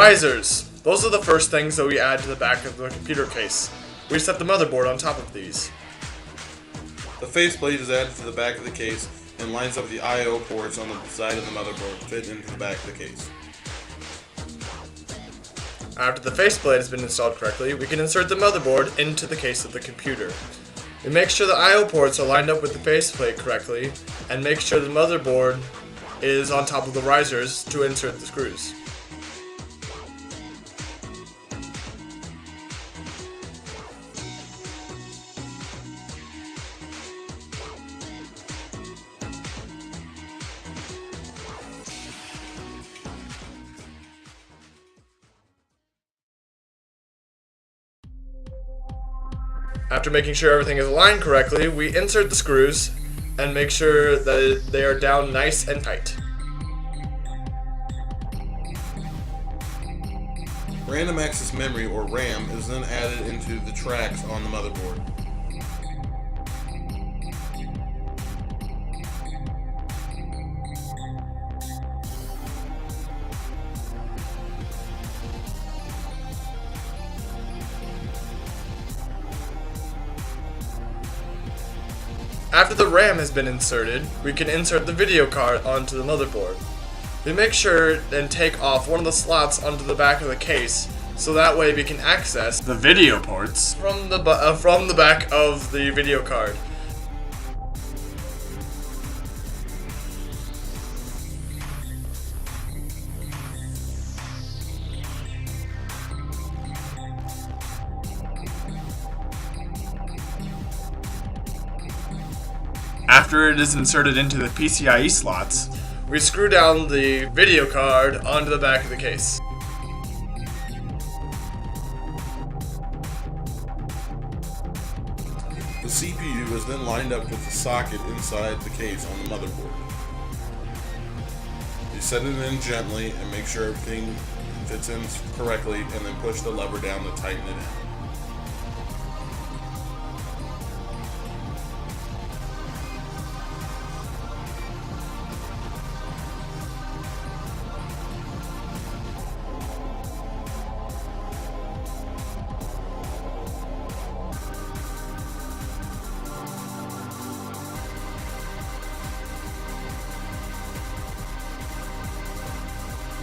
Risers. Those are the first things that we add to the back of the computer case. We set the motherboard on top of these. The faceplate is added to the back of the case and lines up the I/O ports on the side of the motherboard fit into the back of the case. After the faceplate has been installed correctly, we can insert the motherboard into the case of the computer. We make sure the I/O ports are lined up with the faceplate correctly, and make sure the motherboard is on top of the risers to insert the screws. After making sure everything is aligned correctly, we insert the screws and make sure that they are down nice and tight. Random access memory, or RAM, is then added into the tracks on the motherboard. After the RAM has been inserted, we can insert the video card onto the motherboard. We make sure and take off one of the slots onto the back of the case, so that way we can access the video ports from the back of the video card. After it is inserted into the PCIe slots, we screw down the video card onto the back of the case. The CPU is then lined up with the socket inside the case on the motherboard. You set it in gently and make sure everything fits in correctly, and then push the lever down to tighten it in.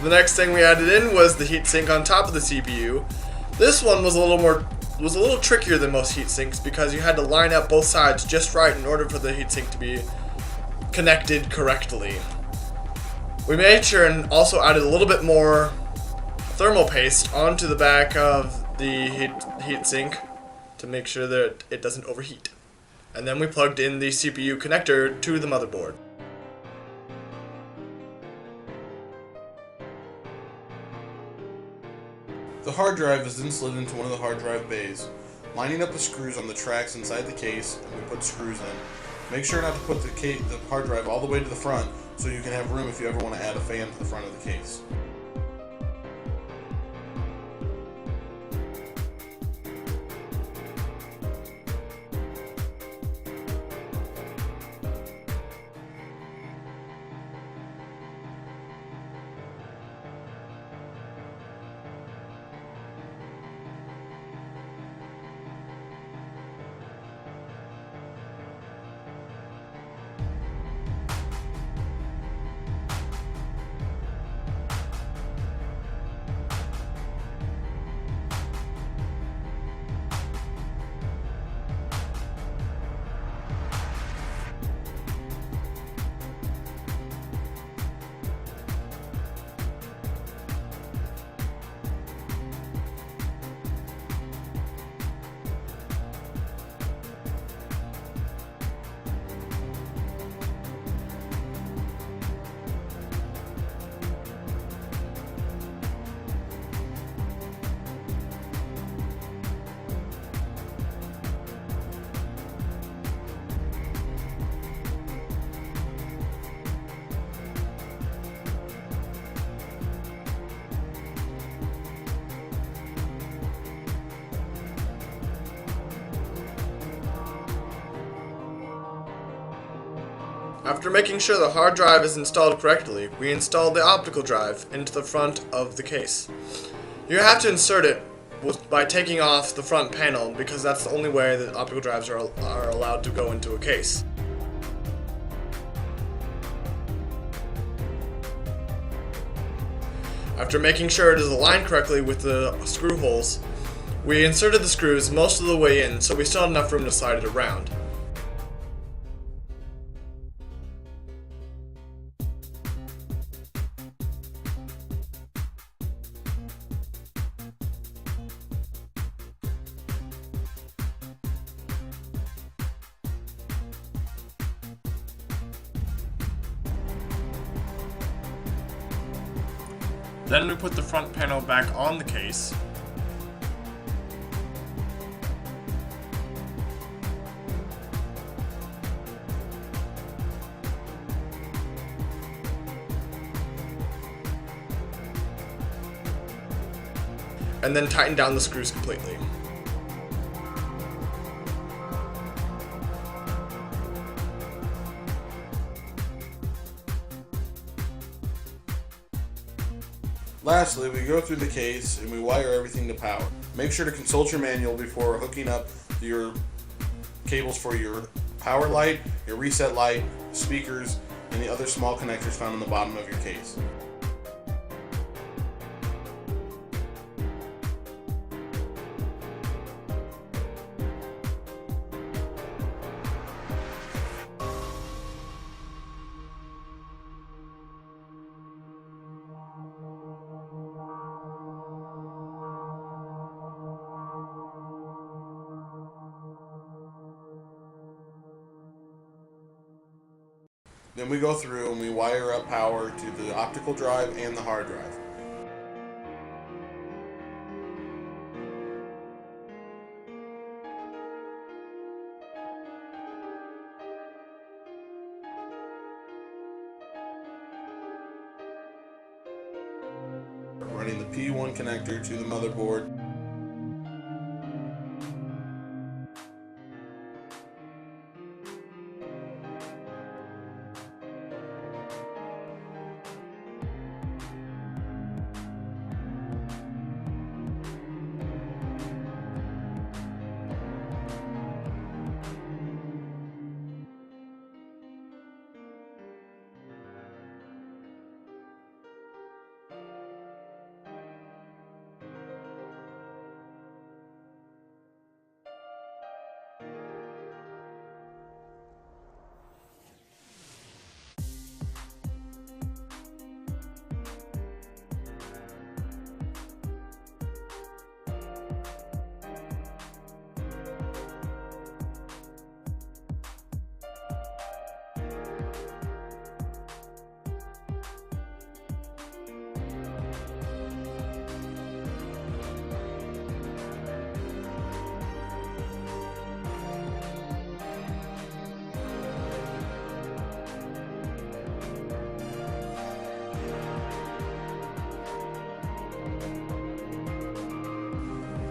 The next thing we added in was the heatsink on top of the CPU. This one was a little trickier than most heatsinks because you had to line up both sides just right in order for the heatsink to be connected correctly. We made sure and also added a little bit more thermal paste onto the back of the heatsink to make sure that it doesn't overheat. And then we plugged in the CPU connector to the motherboard. The hard drive is then slid into one of the hard drive bays, lining up the screws on the tracks inside the case, and we put screws in. Make sure not to put the hard drive all the way to the front so you can have room if you ever want to add a fan to the front of the case. After making sure the hard drive is installed correctly, we installed the optical drive into the front of the case. You have to insert it by taking off the front panel, because that's the only way that optical drives are allowed to go into a case. After making sure it is aligned correctly with the screw holes, we inserted the screws most of the way in, so we still had enough room to slide it around. Then we put the front panel back on the case. And then tighten down the screws completely. Lastly, we go through the case and we wire everything to power. Make sure to consult your manual before hooking up your cables for your power light, your reset light, speakers, and the other small connectors found on the bottom of your case. Then we go through and we wire up power to the optical drive and the hard drive. Running the P1 connector to the motherboard.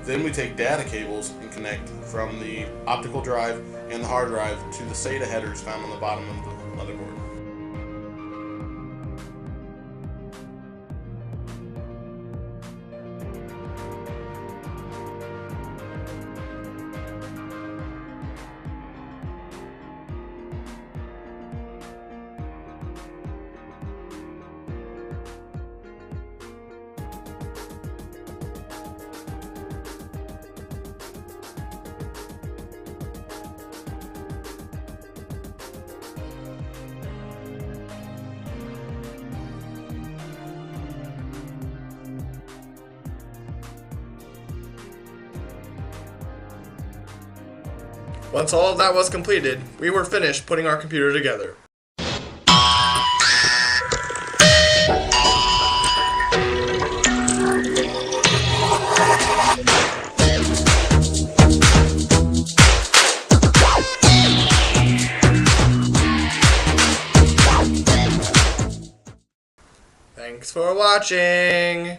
Then we take data cables and connect from the optical drive and the hard drive to the SATA headers found on the bottom of the motherboard. Once all of that was completed, we were finished putting our computer together. Thanks for watching!